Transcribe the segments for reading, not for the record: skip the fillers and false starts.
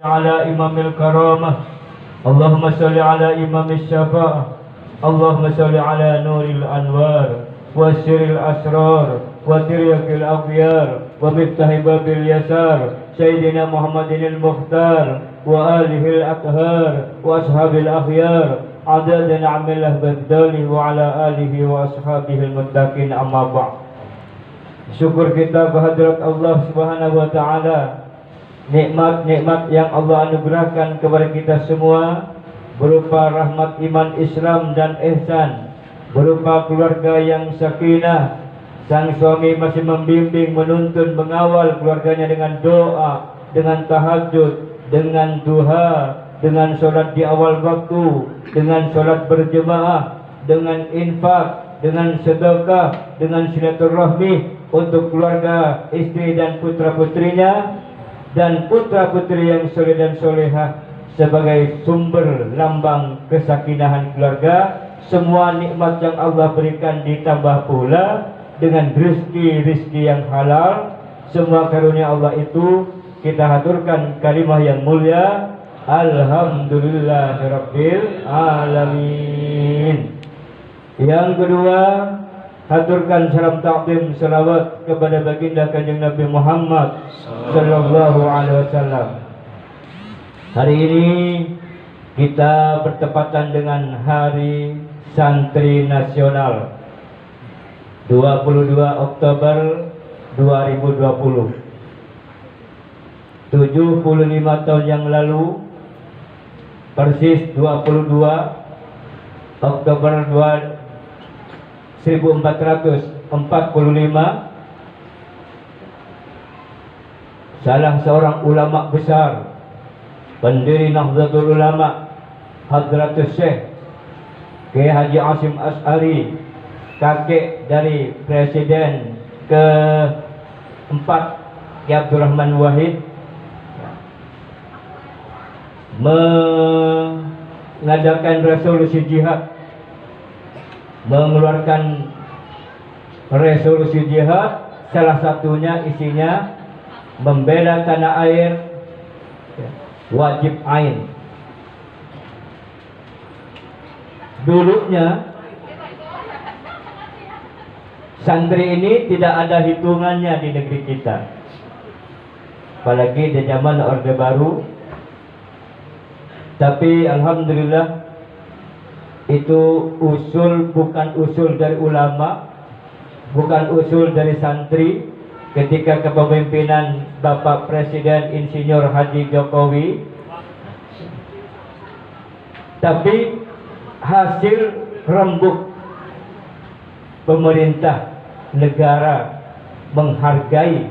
على إمام الكرامة اللهم صل على إمام الشفاعة اللهم صل على نور الأنوار وسر الأسرار وتريق الأخيار ومفتاح باب اليسار سيدنا محمد المختار وآله الأطهار وأصحاب الأخيار عدد نعم الله بالدال وعلى آله وأصحابه المتقين أما بعد. Syukur kita kehadirat Allah Subhanahu wa taala, nikmat-nikmat yang Allah anugerahkan kepada kita semua berupa rahmat iman Islam dan ihsan, berupa keluarga yang sakinah. Sang suami masih membimbing, menuntun, mengawal keluarganya dengan doa, dengan tahajud, dengan duha, dengan solat di awal waktu, dengan solat berjemaah, dengan infak, dengan sedekah, dengan silaturahmi untuk keluarga, istri dan putra-putrinya, dan putra-putri yang soleh dan solehah sebagai sumber lambang kesakinahan keluarga. Semua nikmat yang Allah berikan ditambah pula dengan rezeki-rezeki yang halal. Semua karunia Allah itu kita haturkan kalimah yang mulia, Alhamdulillahirabbil alamin. Yang kedua, haturkan salam takdim salawat kepada baginda Kanjeng Nabi Muhammad sallallahu alaihi wasallam. Hari ini kita bertepatan dengan Hari Santri Nasional 22 Oktober 2020. 75 tahun yang lalu, persis 22 Oktober 1445, salah seorang ulama besar, pendiri Nahdlatul Ulama, Hadratus Syekh Kiai Haji Hashim Asy'ari, kakek dari Presiden keempat Kiai Abdurrahman Wahid, mengadakan resolusi jihad, mengeluarkan resolusi jihad. Salah satunya isinya membela tanah air, wajib ain. Dulunya santri ini tidak ada hitungannya di negeri kita, apalagi di zaman Orde Baru. Tapi alhamdulillah itu bukan usul dari ulama, bukan usul dari santri ketika kepemimpinan Bapak Presiden Insinyur Haji Jokowi, tapi hasil rembuk pemerintah negara menghargai,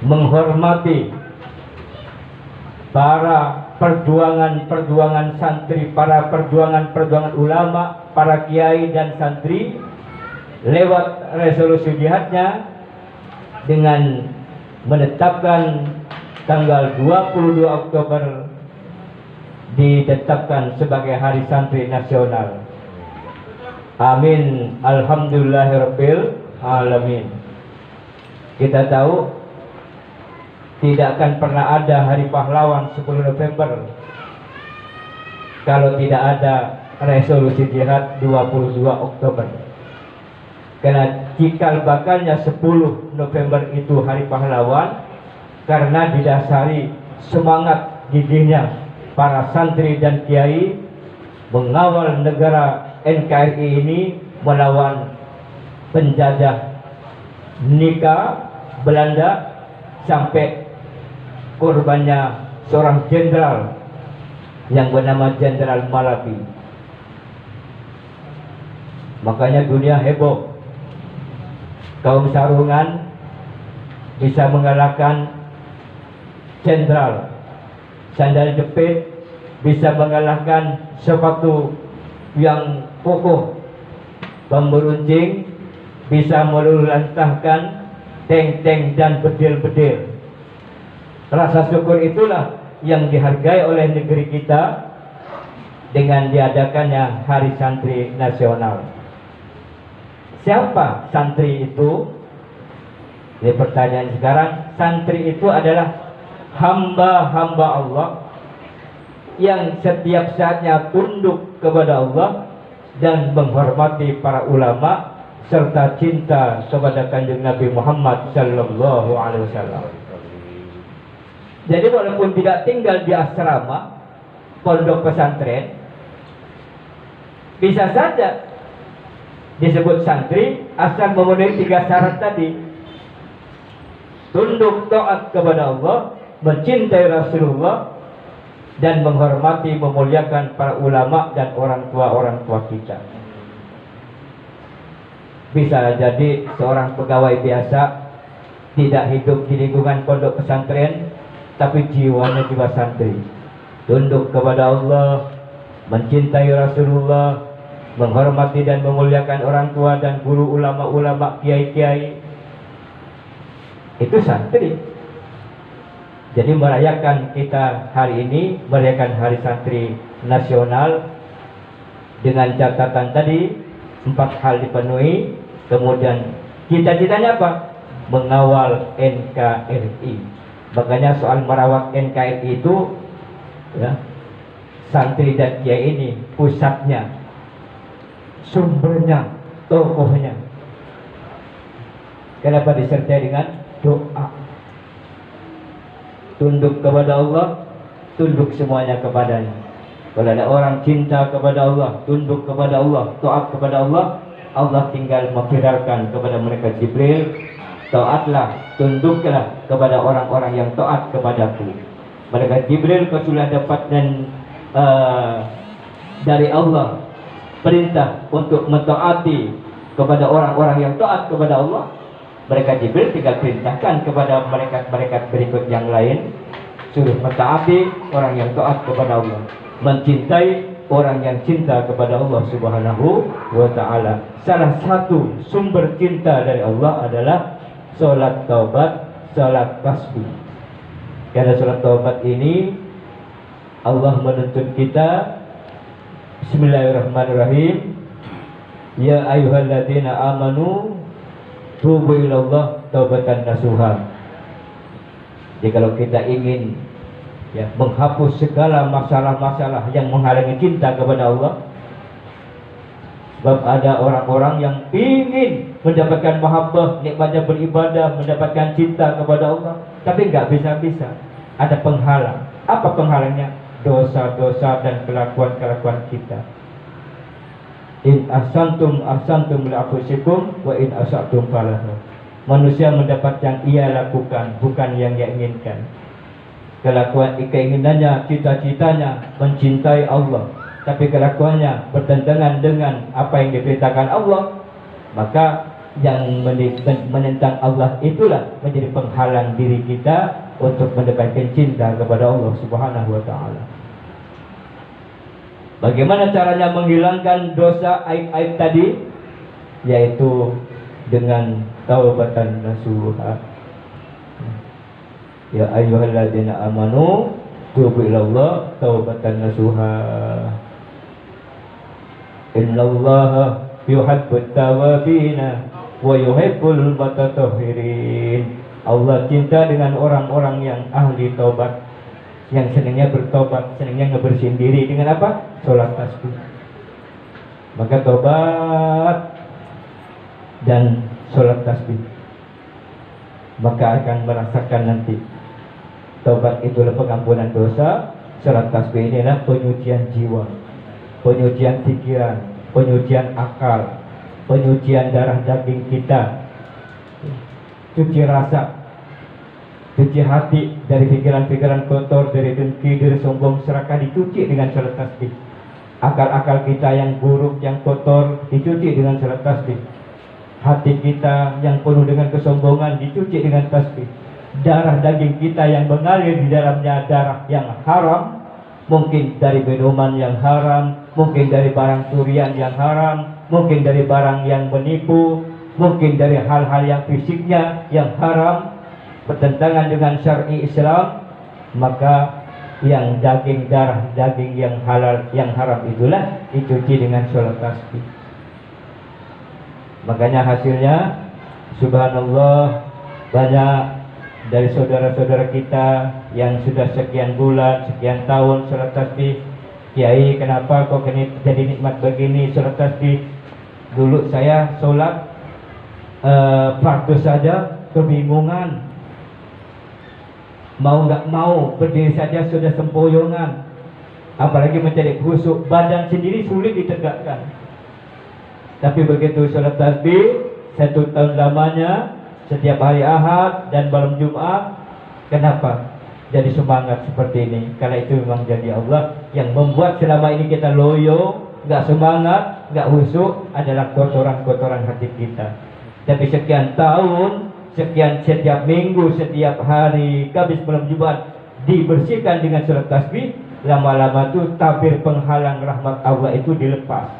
menghormati para perjuangan santri, para perjuangan ulama, para kiai dan santri lewat resolusi jihadnya dengan menetapkan tanggal 22 Oktober ditetapkan sebagai Hari Santri Nasional. Amin, alhamdulillahirabbil alamin. Kita tahu tidak akan pernah ada Hari Pahlawan 10 November kalau tidak ada resolusi jihad 22 Oktober. Karena cikal bakalnya 10 November itu Hari Pahlawan karena didasari semangat gigihnya para santri dan kiai mengawal negara NKRI ini melawan penjajah Nika Belanda sampai korbannya seorang jenderal yang bernama Jenderal Malabi. Makanya dunia heboh, kaum sarungan bisa mengalahkan jenderal, sandal jepit bisa mengalahkan sepatu yang kokoh, bambu runcing bisa meluluhlantahkan tank-tank dan bedil-bedil. Rasa syukur itulah yang dihargai oleh negeri kita dengan diadakannya Hari Santri Nasional. Siapa santri itu? Ini pertanyaan sekarang. Santri itu adalah hamba-hamba Allah yang setiap saatnya tunduk kepada Allah dan menghormati para ulama serta cinta kepada Kanjeng Nabi Muhammad sallallahu alaihi wasallam. Jadi walaupun tidak tinggal di asrama pondok pesantren, bisa saja disebut santri asal memenuhi 3 syarat tadi: tunduk taat kepada Allah, mencintai Rasulullah, dan menghormati memuliakan para ulama dan orang tua kita. Bisa jadi seorang pegawai biasa tidak hidup di lingkungan pondok pesantren, tapi jiwanya jiwa santri, tunduk kepada Allah, mencintai Rasulullah, menghormati dan memuliakan orang tua dan guru, ulama-ulama, kiai-kiai. Itu santri. Jadi merayakan kita hari ini, merayakan Hari Santri Nasional dengan catatan tadi 4 hal dipenuhi. Kemudian cita-citanya apa? Mengawal NKRI. Makanya soal merawat NKRI itu ya, santri dan kiai ini pusatnya, sumbernya, tokohnya. Kenapa disertai dengan doa? Tunduk kepada Allah, tunduk semuanya kepadanya. Kalau ada orang cinta kepada Allah, tunduk kepada Allah, taat kepada Allah, Allah tinggal memfiralkan kepada mereka Jibril, taatlah, tunduklah kepada orang-orang yang taat kepadaku. Mereka Jibril kau sudah dapat dan dari Allah perintah untuk mentaati kepada orang-orang yang taat kepada Allah. Mereka Jibril tinggal perintahkan kepada mereka berikut yang lain, suruh mentaati orang yang taat kepada Allah, mencintai orang yang cinta kepada Allah Subhanahu wa ta'ala. Salah satu sumber cinta dari Allah adalah sholat taubat, sholat tasbih. Karena sholat taubat ini Allah menuntut kita, Bismillahirrahmanirrahim, ya ayyuhalladzina amanu tubu ilallah taubatan nasuha. Jadi kalau kita ingin ya menghapus segala masalah-masalah yang menghalangi cinta kepada Allah, sebab ada orang-orang yang ingin mendapatkan mahabbah, nikmatnya beribadah, mendapatkan cinta kepada Allah, tapi nggak bisa-bisa. Ada penghalang. Apa penghalangnya? Dosa-dosa dan kelakuan-kelakuan kita. In ahsantum ahsantum li anfusikum wa in asatum falahu. Manusia mendapat yang ia lakukan, bukan yang ia inginkan. Kelakuan keinginannya, cita-citanya mencintai Allah, tapi kelakuannya bertentangan dengan apa yang diperintahkan Allah, maka yang menentang Allah itulah menjadi penghalang diri kita untuk mendapatkan cinta kepada Allah Subhanahu wa ta'ala. Bagaimana caranya menghilangkan dosa aib-aib tadi? Yaitu dengan taubatan nasuha. Ya ayyuhalladzina amanu tubu ilallah taubatan nasuha. Innallaha yuhibbut tawabina wa yuhibbul mutatahhirin. Allah cinta dengan orang-orang yang ahli taubat, yang senangnya bertobat, senangnya ngebersihin diri dengan apa? Sholat tasbih. Maka tobat dan sholat tasbih, maka akan merasakan nanti tobat itulah pengampunan dosa, sholat tasbih ini adalah penyucian jiwa, penyucian pikiran, penyucian akal, penyucian darah daging kita, cuci rasa, cuci hati dari pikiran-pikiran kotor, dari dengki, dari sombong, serakah, dicuci dengan sholat tasbih. Akal-akal kita yang buruk, yang kotor, dicuci dengan sholat tasbih. Hati kita yang penuh dengan kesombongan, dicuci dengan tasbih. Darah daging kita yang mengalir di dalamnya darah yang haram, mungkin dari minuman yang haram, mungkin dari barang curian yang haram, mungkin dari barang yang menipu, mungkin dari hal-hal yang fisiknya yang haram, bertentangan dengan syar'i Islam, maka yang daging, darah daging yang halal, yang haram itulah dicuci dengan sholat tasbih. Makanya hasilnya subhanallah, banyak dari saudara-saudara kita yang sudah sekian bulan, sekian tahun sholat tasbih. Kiai, kenapa kok jadi nikmat begini sholat tasbih? Dulu saya sholat fardu saja kebingungan, mau nggak mau berdiri saja sudah sempoyongan, apalagi mencari khusyuk, badan sendiri sulit ditegakkan. Tapi begitu sholat tasbih 1 tahun lamanya, setiap hari Ahad dan malam Jumat, kenapa jadi semangat seperti ini? Karena itu memang jadi Allah yang membuat selama ini kita loyo, nggak semangat, nggak khusyuk, adalah kotoran-kotoran hati kita. Tapi sekian tahun, setiap minggu, setiap hari Kamis malam Jumat dibersihkan dengan sholat tasbih, lama-lama tuh tabir penghalang rahmat Allah itu dilepas,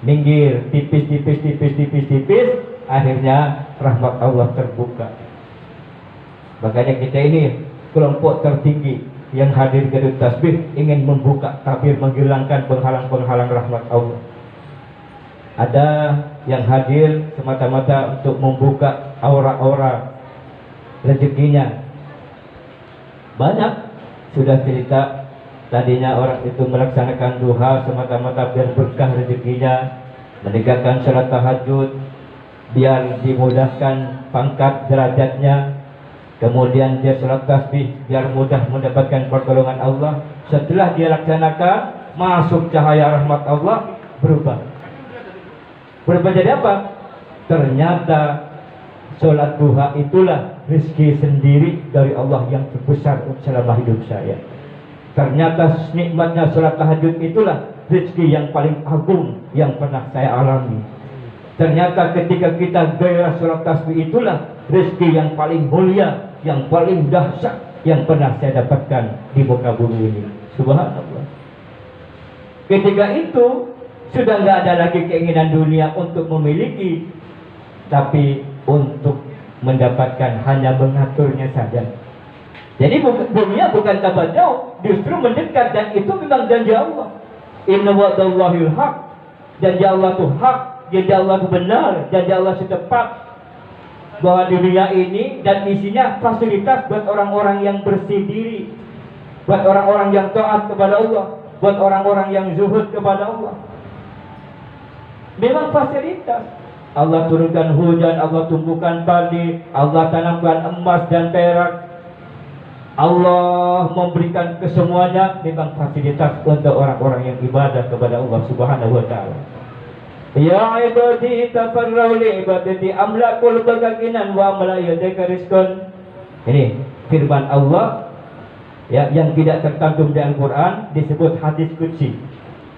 minggir tipis, akhirnya rahmat Allah terbuka. Makanya kita ini kelompok tertinggi yang hadir ke tasbih ingin membuka tabir, menghilangkan penghalang-penghalang rahmat Allah. Ada yang hadir semata-mata untuk membuka aura-aura rezekinya. Banyak sudah cerita, tadinya orang itu melaksanakan duha semata-mata biar berkah rezekinya, menegakkan salat tahajud biar dimudahkan pangkat derajatnya, kemudian dia salat tasbih biar mudah mendapatkan pertolongan Allah. Setelah dia laksanakan, masuk cahaya rahmat Allah, berubah jadi apa? Ternyata sholat duha itulah rezeki sendiri dari Allah yang terbesar selama hidup saya. Ternyata nikmatnya sholat tahajud itulah rezeki yang paling agung yang pernah saya alami. Ternyata ketika kita gairah sholat tasbih itulah rezeki yang paling mulia, yang paling dahsyat yang pernah saya dapatkan di muka bumi ini. Subhanallah. Ketika itu sudah nggak ada lagi keinginan dunia untuk memiliki, tapi untuk mendapatkan, hanya mengaturnya saja. Jadi dunia bukan tambah jauh, justru mendekat, dan itu memang janji Allah. Inna wa'dallahil haq, janji Allah itu hak, janji Allah itu benar, janji Allah itu tepat, bahwa dunia ini dan isinya fasilitas buat orang-orang yang bersih diri, buat orang-orang yang taat kepada Allah, buat orang-orang yang zuhud kepada Allah. Memang fasilitas. Allah turunkan hujan, Allah tumbuhkan padi, Allah tanamkan emas dan perak, Allah memberikan kesemuanya. Memang fasilitas untuk orang-orang yang ibadah kepada Allah Subhanahu wa ta'ala. Ya ibadi tafarrau li ibadati amlakul bagakinan wa malayadika rizqan. Ini firman Allah ya, yang tidak tercantum di Al-Quran, disebut hadis qudsi.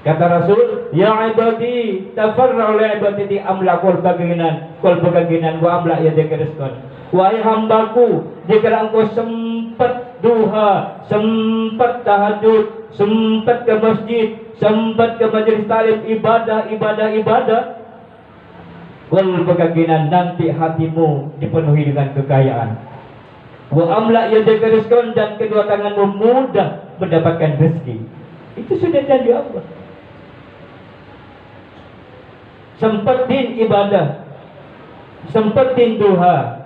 Kata Rasul, ya ibadi tafarrau li ibadati amlakul bagakinan wa malayadika rizqan. Wahai hambaku, jika engkau sempat duha, sempat tahajud, sempat ke masjid, sempat ke majelis taklim, ibadah, wal bagakinan, nanti hatimu dipenuhi dengan kekayaan. Wa amla yadaka rizqan, dan kedua tanganmu mudah mendapatkan rezeki. Itu sudah janji Allah. Sempetin ibadah, sempetin duha,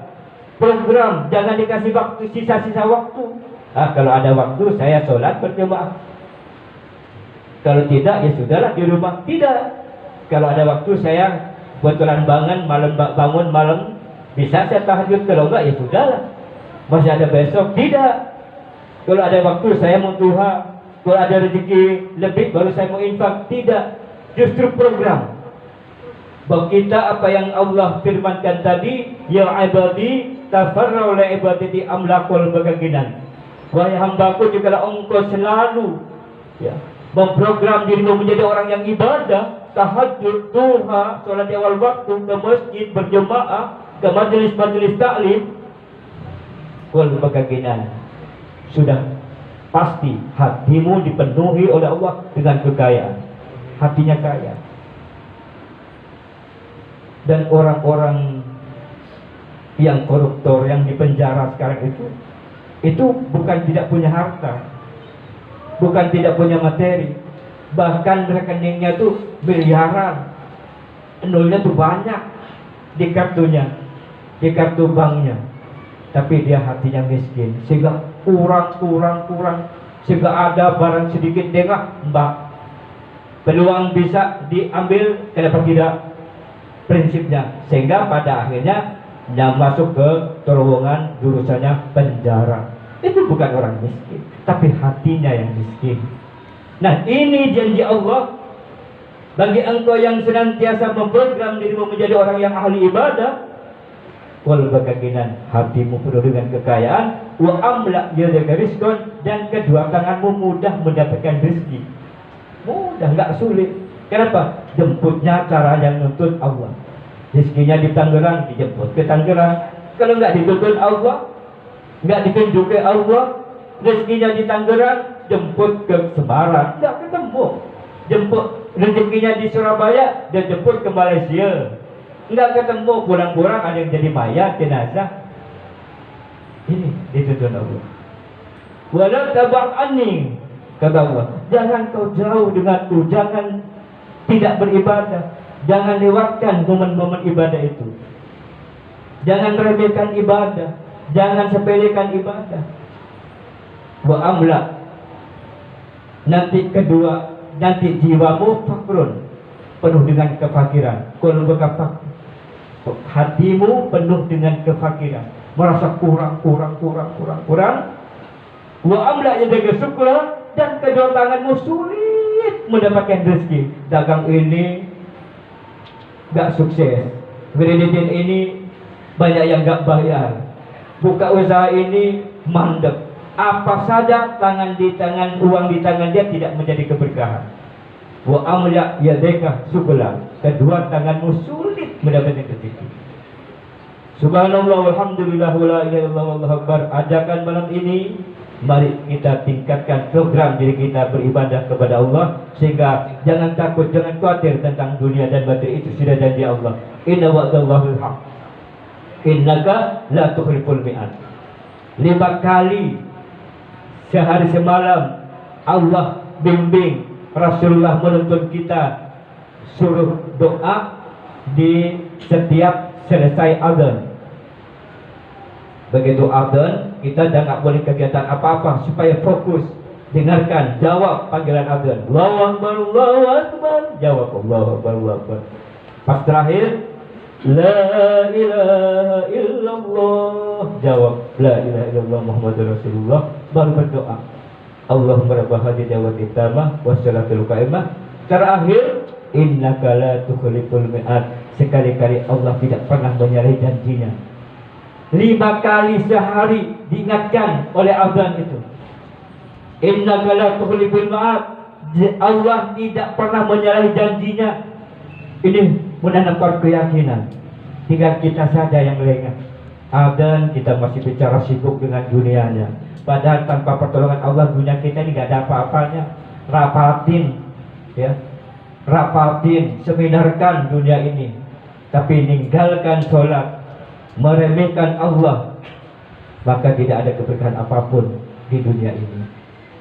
program, jangan dikasih waktu, sisa-sisa waktu. Kalau ada waktu saya sholat berjamaah, kalau tidak ya sudahlah di rumah. Tidak, kalau ada waktu saya kebetulan bangun malam, bisa saya tahajud. Kalau enggak ya sudahlah, masih ada besok. Tidak, kalau ada waktu saya mau duha, kalau ada rezeki lebih baru saya mau infak. Tidak, justru program. Bagi kita apa yang Allah firmankan tadi, ya ibadi tafarrau li ibadati amlakul bagakinan. Wahai hambaku, jika engkau selalu ya memprogram dirimu menjadi orang yang ibadah, tahajud, duha, sholat di awal waktu, ke masjid berjemaah, ke majelis-majelis taklim, wal bagakinan, sudah pasti hatimu dipenuhi oleh Allah dengan kekayaan. Hatinya kaya. Dan orang-orang yang koruptor yang dipenjara sekarang itu bukan tidak punya harta, bukan tidak punya materi, bahkan rekeningnya tuh miliaran, nolnya tuh banyak di kartunya, di kartu banknya. tapi dia hatinya miskin, sehingga kurang, sehingga ada barang sedikit dia mbak, peluang bisa diambil, kenapa tidak? Prinsipnya, sehingga pada akhirnya dia masuk ke terowongan jurusannya penjara. Itu bukan orang miskin, tapi hatinya yang miskin. Nah, ini janji Allah bagi engkau yang senantiasa memprogram dirimu menjadi orang yang ahli ibadah. Wal bakakinan, hatimu penuh dengan kekayaan, wa amla yadaka rizqan, dan kedua tanganmu mudah mendapatkan rezeki. Mudah, nggak sulit. Kenapa? Jemputnya cara yang nuntut Allah. Rezekinya di Tangerang, dijemput ke Tangerang. Kalau nggak dituntut Allah, nggak ditunjuk ke Allah, rezekinya di Tangerang, jemput ke Semarang, nggak ketemu. Jemput rezekinya di Surabaya, dan jemput ke Malaysia, nggak ketemu. Kurang-kurang ada yang jadi mayat, jenazah. Ini dituntut Allah. Wala tab'ani, kata Allah, jangan kau jauh denganku, jangan tidak beribadah, jangan lewatkan momen-momen ibadah itu, jangan remehkan ibadah, jangan sepelekan ibadah. Wa amla, nanti kedua, nanti jiwamu fakrun, penuh dengan kefakiran. Kalau berkata hatimu penuh dengan kefakiran, merasa kurang. Wa amla yadaka syukra, dan kedua tanganmu sulit mendapatkan rezeki. Dagang ini gak sukses, kreditin ini banyak yang gak bayar, buka usaha ini mandek. Apa saja tangan di tangan, uang di tangan dia tidak menjadi keberkahan. Wa amla yadaka syukra, kedua tanganmu sulit mendapatkan rezeki. Subhanallah walhamdulillah wala ilaha illallah wallahu akbar. Ajakan malam ini, mari kita tingkatkan program diri kita beribadah kepada Allah, sehingga jangan takut, jangan khawatir tentang dunia dan batin. Itu sudah janji Allah. Inna wa'dallahi haq, innaka la tukhliful mi'ad. 5 kali sehari semalam Allah bimbing, Rasulullah menuntun kita suruh doa di setiap selesai adzan. Begitu adzan, kita jangan boleh kegiatan apa-apa, supaya fokus dengarkan, jawab panggilan adzan. Allahu akbar, Allahu akbar, jawab Allahu akbar, Allahu akbar. Pas terakhir, la ilaha illallah, jawab la ilaha illallah Muhammadur Rasulullah, baru berdoa. Allahumma rabb hadhihi da'wati tammah wassalatul qaimah. Terakhir, innaka la tukhliful mi'ad. Sekali-kali Allah tidak pernah menyalahi janjinya. 5 kali sehari diingatkan oleh azan itu. Innaka la tukhliful mi'ad. Allah tidak pernah menyalahi janjinya. Ini menanamkan keyakinan. Tinggal kita saja yang lengah. Azan kita masih bicara sibuk dengan dunianya. Padahal tanpa pertolongan Allah, dunia kita ini gak ada apa-apanya. Rapatin, ya, rapatin, seminarkan dunia ini, tapi ninggalkan sholat, meremehkan Allah, maka tidak ada keberkahan apapun di dunia ini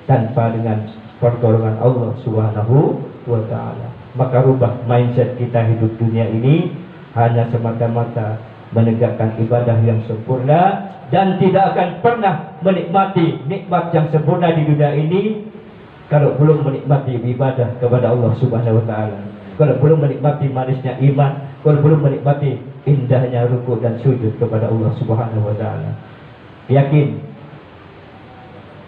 tanpa dengan pertolongan Allah Subhanahu wa ta'ala. Maka rubah mindset kita hidup dunia ini hanya semata-mata menegakkan ibadah yang sempurna, dan tidak akan pernah menikmati nikmat yang sempurna di dunia ini kalau belum menikmati ibadah kepada Allah Subhanahu wa ta'ala, kalau belum menikmati manisnya iman, kalau belum menikmati indahnya ruku dan sujud kepada Allah Subhanahu wa ta'ala. Yakin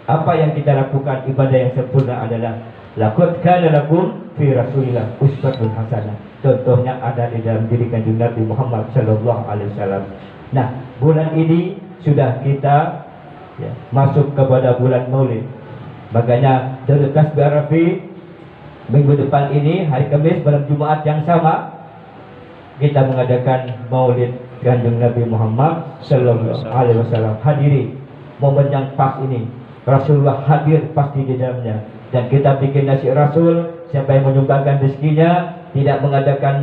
apa yang kita lakukan ibadah yang sempurna adalah laqad kana lakum fi Rasulillah uswatun hasanah. Contohnya ada di dalam diri kanjeng Nabi Muhammad sallallahu alaihi wasallam. Nah, bulan ini sudah kita masuk kepada bulan Maulid. Makanya dari Tasbih Arafi minggu depan ini, hari Kamis malam Jumat yang sama, kita mengadakan Maulid kanjeng Nabi Muhammad sallallahu alaihi wasallam. Hadiri momen yang pas ini. Rasulullah hadir pasti di dalamnya. Dan kita bikin nasi Rasul. Siapa yang menyumbangkan rezekinya, tidak mengadakan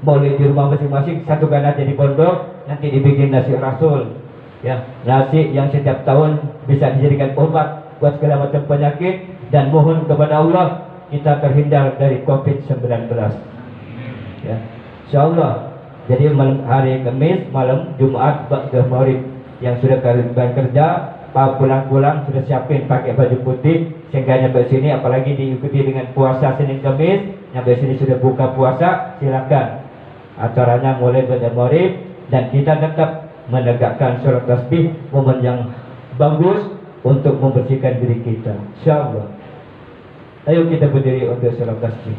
maulid di rumah masing-masing, satukan aja di pondok, nanti dibikin nasi Rasul, ya, nasi yang setiap tahun bisa dijadikan obat buat segala macam penyakit, dan mohon kepada Allah kita terhindar dari COVID-19, ya, insyaallah. Jadi malam hari Kamis, malam Jumat ba'da maghrib yang sudah kewajiban kerja, pulang-pulang sudah siapin pakai baju putih, sehingga nyampe sini apalagi diikuti dengan puasa Senin Kamis, nyampe sini sudah buka puasa, silakan. Acaranya mulai pada maghrib dan kita tetap menegakkan sholat tasbih, momen yang bagus untuk membersihkan diri kita. Insyaallah. Ayo kita berdiri untuk sholat tasbih.